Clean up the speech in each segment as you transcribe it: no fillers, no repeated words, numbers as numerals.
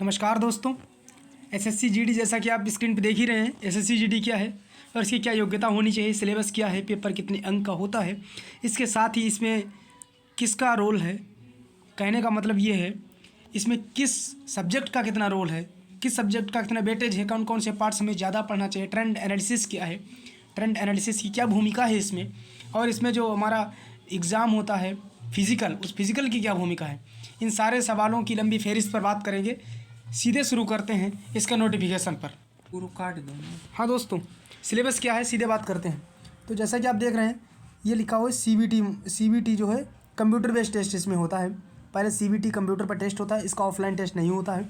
नमस्कार दोस्तों। SSC GD जैसा कि आप स्क्रीन पर देख ही रहे हैं, एसएससी जीडी क्या है और इसकी क्या योग्यता होनी चाहिए, सिलेबस क्या है, पेपर कितने अंक का होता है, इसके साथ ही इसमें किसका रोल है। कहने का मतलब ये है इसमें किस सब्जेक्ट का कितना रोल है, किस सब्जेक्ट का कितना वेटेज है, कौन कौन से पार्ट्स हमें ज़्यादा पढ़ना चाहिए, ट्रेंड एनालिसिस क्या है, ट्रेंड एनालिसिस की क्या भूमिका है इसमें, और इसमें जो हमारा एग्ज़ाम होता है फिज़िकल, उस फिज़िकल की क्या भूमिका है। इन सारे सवालों की लंबी फहरिस्त पर बात करेंगे। सीधे शुरू करते हैं इसका नोटिफिकेशन पर। पूरा काट दो। हाँ दोस्तों, सिलेबस क्या है सीधे बात करते हैं। तो जैसा कि आप देख रहे हैं ये लिखा हुआ है सीबीटी जो है कंप्यूटर बेस्ड टेस्ट इसमें होता है। पहले सीबीटी कंप्यूटर पर टेस्ट होता है, इसका ऑफलाइन टेस्ट नहीं होता है।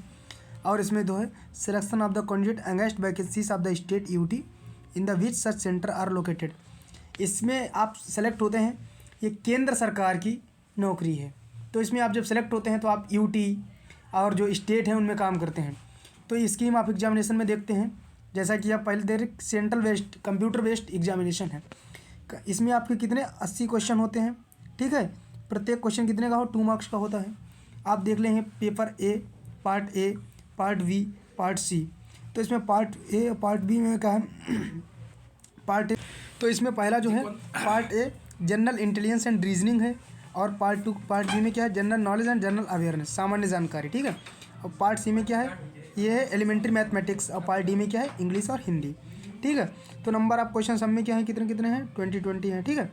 और इसमें जो है selection of the candidate against vacancies of the state UT in the which such centre are located. इसमें आप सेलेक्ट होते हैं, ये केंद्र सरकार की नौकरी है। तो इसमें आप जब सेलेक्ट होते हैं तो आप यूटी और जो स्टेट हैं उनमें काम करते हैं। तो ये स्कीम आप एग्जामिनेशन में देखते हैं, जैसा कि आप पहले देख central based computer based examination है। इसमें आपके कितने 80 क्वेश्चन होते हैं, ठीक है। प्रत्येक क्वेश्चन कितने का हो, 2 मार्क्स का होता है। आप देख लें paper A, part B, part C. तो इसमें पार्ट ए और पार्ट बी में क्या है पार्ट ए, तो इसमें पहला जो है part a general intelligence and reasoning है, और पार्ट बी में क्या है general knowledge and general awareness, सामान्य जानकारी, ठीक है। और पार्ट सी में क्या है, ये है एलिमेंट्री मैथमेटिक्स, और पार्ट डी में क्या है इंग्लिश और हिंदी, ठीक है। तो नंबर ऑफ क्वेश्चन सब में क्या है, कितने कितने हैं, 20 हैं, ठीक है।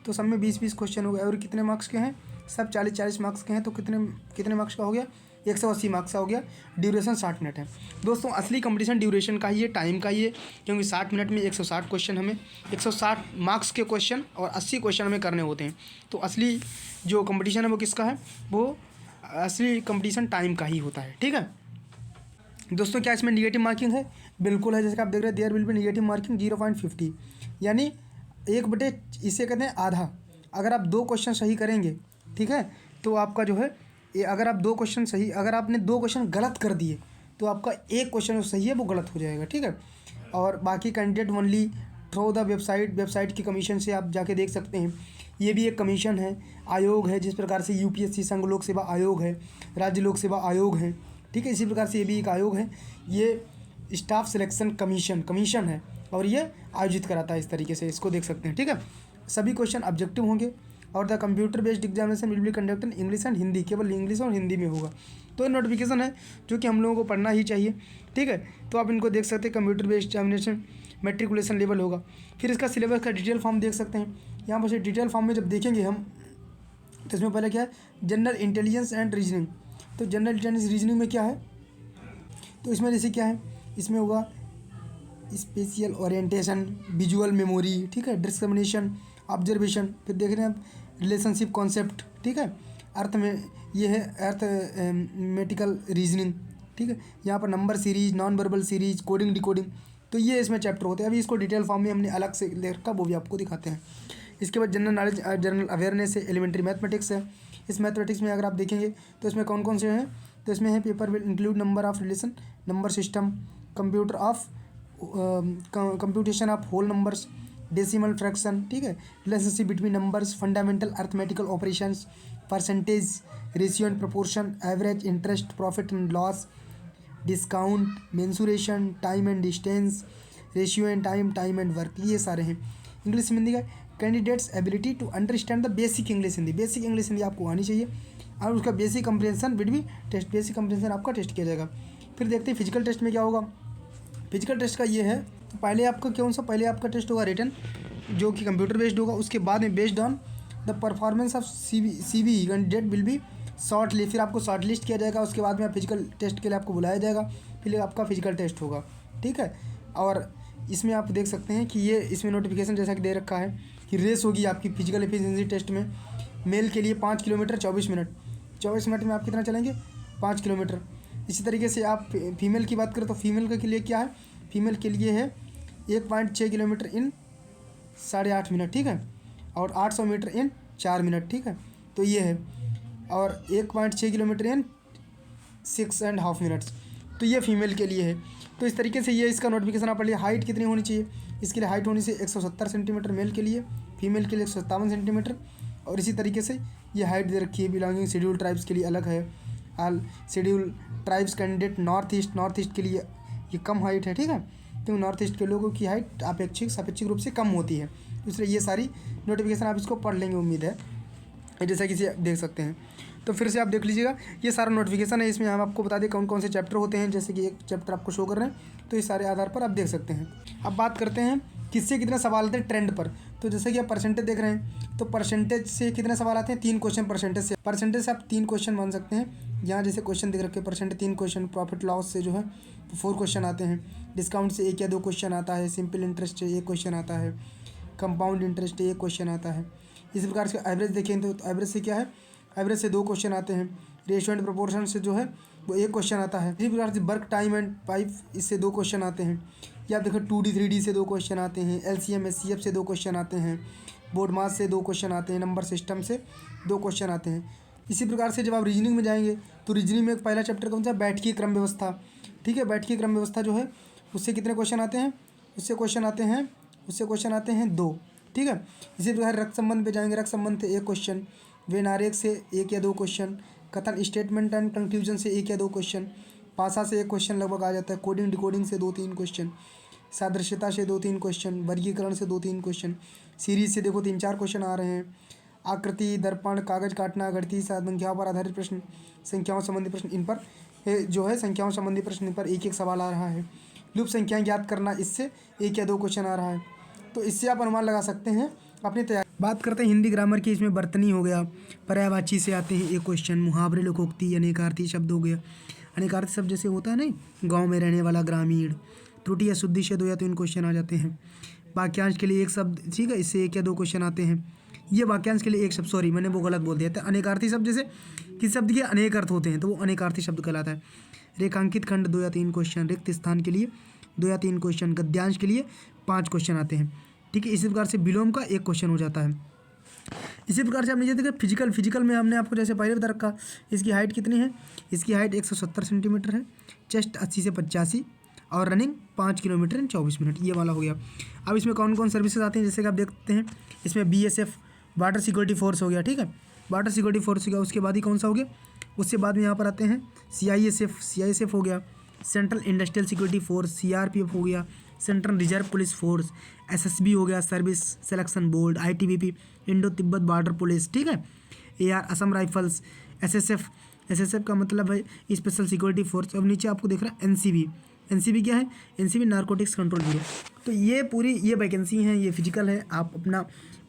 तो सब में 20 क्वेश्चन हो गए, और कितने मार्क्स के हैं, सब 40 मार्क्स के हैं। तो कितने मार्क्स का हो गया, 180 मार्क्स का हो गया। ड्यूरेशन 60 मिनट है दोस्तों। असली कंपटीशन ड्यूरेशन का ही है, टाइम का ही है, क्योंकि 60 मिनट में 160 क्वेश्चन, हमें 160 मार्क्स के क्वेश्चन और 80 क्वेश्चन हमें करने होते हैं। तो असली जो कंपटीशन है वो किसका है, वो असली कंपटीशन टाइम का ही होता है, ठीक है दोस्तों। क्या इसमें निगेटिव मार्किंग है, बिल्कुल है। जैसे कि आप देख रहे हैं there will be negative marking 0.50, यानी 1/, इसे कहते हैं आधा। अगर आप 2 क्वेश्चन सही करेंगे, ठीक है, तो आपका जो है अगर आप 2 क्वेश्चन सही, अगर आपने 2 क्वेश्चन गलत कर दिए तो आपका 1 क्वेश्चन जो सही है वो गलत हो जाएगा, ठीक है। और बाकी candidate only through the website की कमीशन से आप जाके देख सकते हैं। ये भी एक कमीशन है, आयोग है, जिस प्रकार से यूपीएससी संघ लोक सेवा आयोग है, राज्य लोक सेवा आयोग है, ठीक है। इसी प्रकार से ये भी एक आयोग है, ये स्टाफ सिलेक्शन कमीशन है, और ये आयोजित कराता है इस तरीके से, इसको देख सकते हैं, ठीक है। सभी क्वेश्चन ऑब्जेक्टिव होंगे, और the computer based examination will be conducted in English and Hindi, केवल इंग्लिश और हिंदी में होगा। तो ये नोटिफिकेशन है जो कि हम लोगों को पढ़ना ही चाहिए, ठीक है। तो आप इनको देख सकते हैं, computer based examination matriculation level होगा। फिर इसका सिलेबस का डिटेल फॉर्म देख सकते हैं। यहाँ पर से डिटेल फॉर्म में जब देखेंगे हम, तो इसमें पहले क्या है जनरल इंटेलिजेंस एंड रीजनिंग। तो जनरल इंटेलिजेंस रीजनिंग में क्या है, तो इसमें जैसे क्या है, इसमें होगा स्पेशियल ओरिएंटेशन, विजुअल मेमोरी, ठीक है, डिस्क्रिमिनेशन, ऑब्जर्वेशन। फिर देख रहे हैं आप रिलेशनशिप कॉन्सेप्ट, ठीक है। अर्थ में ये है अर्थमेटिकल रीजनिंग, ठीक है। यहाँ पर number series, non verbal series, coding decoding, तो ये इसमें चैप्टर होते हैं। अभी इसको डिटेल फॉर्म में हमने अलग से ले रखा, वो भी आपको दिखाते हैं। इसके बाद जनरल नॉलेज, जनरल अवेयरनेस है, एलिमेंट्री मैथमेटिक्स है। इस मैथमेटिक्स में अगर आप देखेंगे तो इसमें कौन कौन से हैं, तो इसमें है paper will include number of relation, number system, computation of whole numbers, decimal fraction, ठीक है, relationship between numbers, fundamental arithmetical operations, percentage, ratio and proportion, average, interest, profit and loss, discount, mensuration, time and distance, ratio and time and work, ये सारे हैं। English Hindi का candidates ability to understand the basic English Hindi, basic English Hindi आपको आनी चाहिए, और उसका basic comprehension will be test, basic compression आपका टेस्ट किया जाएगा। फिर देखते हैं फिजिकल टेस्ट में क्या होगा। फिजिकल टेस्ट का ये है, तो पहले आपका कौन सा, पहले आपका टेस्ट होगा रिटन, जो कि कंप्यूटर बेस्ड होगा। उसके बाद में based on the performance of CV candidate will be short list, फिर आपको शॉर्ट लिस्ट किया जाएगा। उसके बाद में फिजिकल टेस्ट के लिए आपको बुलाया जाएगा, फिर आपका फिजिकल टेस्ट होगा, ठीक है। और इसमें आप देख सकते हैं कि ये इसमें नोटिफिकेशन जैसा कि दे रखा है कि रेस होगी आपकी फिजिकल एफिशिएंसी टेस्ट में। मेल के लिए 5 किलोमीटर 24 मिनट, 24 मिनट में आप कितना चलेंगे, 5 किलोमीटर। इसी तरीके से आप फीमेल की बात करें तो फीमेल के लिए क्या है, फीमेल के लिए है 1.6 किलोमीटर इन 8.5 मिनट, ठीक है, और 800 मीटर इन 4 मिनट, ठीक है। तो ये है, और 1.6 किलोमीटर इन 6.5 मिनट्स, तो ये फीमेल के लिए है। तो इस तरीके से ये इसका नोटिफिकेशन आप पढ़िए। हाइट कितनी होनी चाहिए, इसके लिए हाइट होनी चाहिए 170 सेंटीमीटर मेल के लिए, फीमेल के लिए 157 सेंटीमीटर। और इसी तरीके से ये हाइट दे रखी है, बिलोंगिंग शेड्यूल ट्राइब्स के लिए अलग है, all schedule tribes candidate north east के लिए ये कम हाइट है, ठीक है, क्योंकि नॉर्थ ईस्ट के लोगों की हाइट सापेक्षिक रूप से कम होती है। इसलिए ये सारी नोटिफिकेशन आप इसको पढ़ लेंगे, उम्मीद है, जैसा कि इसे देख सकते हैं। तो फिर से आप देख लीजिएगा, ये सारा नोटिफिकेशन है, इसमें हम आपको बता दें कौन कौन से चैप्टर होते हैं, जैसे कि एक चैप्टर आपको शो कर रहे हैं, तो इस सारे आधार पर आप देख सकते हैं। अब बात करते हैं किससे कितने सवाल आते हैं ट्रेंड पर। तो जैसे कि आप परसेंटेज देख रहे हैं, तो परसेंटेज से कितने सवाल आते हैं, 3 क्वेश्चन परसेंटेज से आप 3 क्वेश्चन मान सकते हैं। यहाँ जैसे क्वेश्चन देख रखे परसेंटेज 3 क्वेश्चन, प्रॉफिट लॉस से जो है 4 क्वेश्चन आते हैं, डिस्काउंट से 1 या 2 क्वेश्चन आता है, सिंपल इंटरेस्ट से 1 क्वेश्चन आता है, कंपाउंड इंटरेस्ट 1 क्वेश्चन आता है। इसी प्रकार से एवरेज देखें तो एवरेज से क्या है, एवरेज से 2 क्वेश्चन आते हैं, रेशियो एंड प्रोपोर्शन से जो है वो 1 क्वेश्चन आता है। इसी प्रकार से वर्क टाइम एंड पाइप इससे 2 क्वेश्चन आते हैं। या आप देखो 2D 3D से 2 क्वेश्चन आते हैं, LCM SCF से 2 क्वेश्चन आते हैं, बोर्ड मास से 2 क्वेश्चन आते हैं, नंबर सिस्टम से 2 क्वेश्चन आते हैं। इसी प्रकार से जब आप रीजनिंग में जाएंगे तो रीजनिंग में पहला चैप्टर कौन सा, बैठकीय क्रम व्यवस्था, ठीक है, बैठकीय क्रम व्यवस्था जो है उससे कितने क्वेश्चन आते हैं, उससे क्वेश्चन आते हैं 2, ठीक है। इसी प्रकार रक्त संबंध पे जाएंगे, रक्त संबंध से 1 क्वेश्चन, वेन आरेख से 1 या 2 क्वेश्चन, कथन स्टेटमेंट एंड कंक्लूजन से 1 या 2 क्वेश्चन, पासा से 1 क्वेश्चन लगभग आ जाता है, कोडिंग डिकोडिंग से 2-3 क्वेश्चन, सादृश्यता से 2-3 क्वेश्चन, वर्गीकरण से 2-3 क्वेश्चन, सीरीज से देखो 3-4 क्वेश्चन आ रहे हैं, आकृति, दर्पण, कागज काटना, गणितीय संख्याओं पर आधारित प्रश्न, संख्याओं संबंधी प्रश्न, इन पर जो है संख्याओं संबंधी प्रश्न पर 1-1 सवाल आ रहा है। लुप्त संख्याएं ज्ञात करना, इससे 1 या 2 क्वेश्चन आ रहा है। तो इससे आप अनुमान लगा सकते हैं अपनी तैयारी। बात करते हैं हिंदी ग्रामर की, इसमें बर्तनी हो गया, पर्यायवाची से आते हैं 1 क्वेश्चन, मुहावरे, लोकोक्ति, अनेकार्थी शब्द हो गया। अनेकार्थी शब्द जैसे होता है नहीं, गांव में रहने वाला, ग्रामीण, त्रुटि या शुद्धि से 2 या 3 क्वेश्चन आ जाते हैं। वाक्यांश के लिए 1 शब्द, ठीक है, इससे 1 या 2 क्वेश्चन आते हैं। ये वाक्यांश के लिए 1 शब्द, सॉरी मैंने वो गलत बोल दिया था। अनेकार्थी शब्द जैसे किस शब्द के अनेक अर्थ होते हैं तो वो अनेकार्थी शब्द कहलाता है। रेखांकित खंड 2 या 3 क्वेश्चन, रिक्त स्थान के लिए 2 या 3 क्वेश्चन, गद्यांश के लिए 5 क्वेश्चन आते हैं, ठीक है। इसी प्रकार से विलोम का 1 क्वेश्चन हो जाता है। इसी प्रकार से आप नीचे देखिए फिजिकल में हमने आपको जैसे पहले बता रखा, इसकी हाइट कितनी है, इसकी हाइट 170 सेंटीमीटर है, चेस्ट 80 से 85 और रनिंग 5 किलोमीटर इन 24 मिनट, ये वाला हो गया। अब इसमें कौन कौन सर्विसेज आते हैं, जैसे कि आप देखते हैं इसमें BSF वाटर सिक्योरिटी फोर्स हो गया, ठीक है, वाटर सिक्योरिटी फोर्स हो गया। उसके बाद ही कौन सा हो गया, उससे बाद में यहाँ पर आते हैं CISF हो गया, central industrial security force, CRPF हो गया, central reserve police force, SSB हो गया, service selection board, ITBP, Indo Tibet border police, ठीक है, AR असम राइफल्स, SSF का मतलब है स्पेशल सिक्योरिटी फोर्स। अब नीचे आपको देख रहा है NCB क्या है, NCB नारकोटिक्स कंट्रोल ब्यूरो। तो ये पूरी ये वैकेंसी हैं, ये फिजिकल है। आप अपना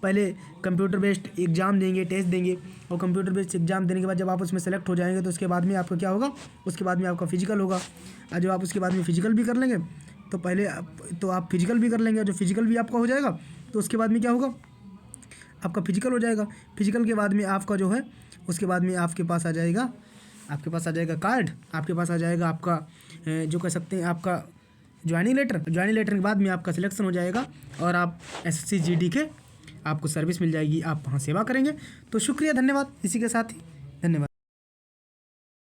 पहले कंप्यूटर बेस्ड एग्जाम देंगे, टेस्ट देंगे, और कंप्यूटर बेस्ड एग्जाम देने के बाद जब आप उसमें सेलेक्ट हो जाएंगे तो उसके बाद में आपका क्या होगा, उसके बाद में आपका फिजिकल होगा। और जब आप उसके बाद में फिजिकल भी कर लेंगे तो पहले आप फिजिकल भी कर लेंगे, और जो फिजिकल भी आपका हो जाएगा तो उसके बाद में क्या होगा, आपका फिजिकल हो जाएगा। फिजिकल के बाद में आपका जो है उसके बाद में आपके पास आ जाएगा कार्ड, आपके पास आ जाएगा आपका जो कह सकते हैं आपका ज्वाइनिंग लेटर के बाद में आपका सिलेक्शन हो जाएगा और आप SSC GD के आपको सर्विस मिल जाएगी, आप वहाँ सेवा करेंगे। तो शुक्रिया, धन्यवाद। इसी के साथ ही धन्यवाद।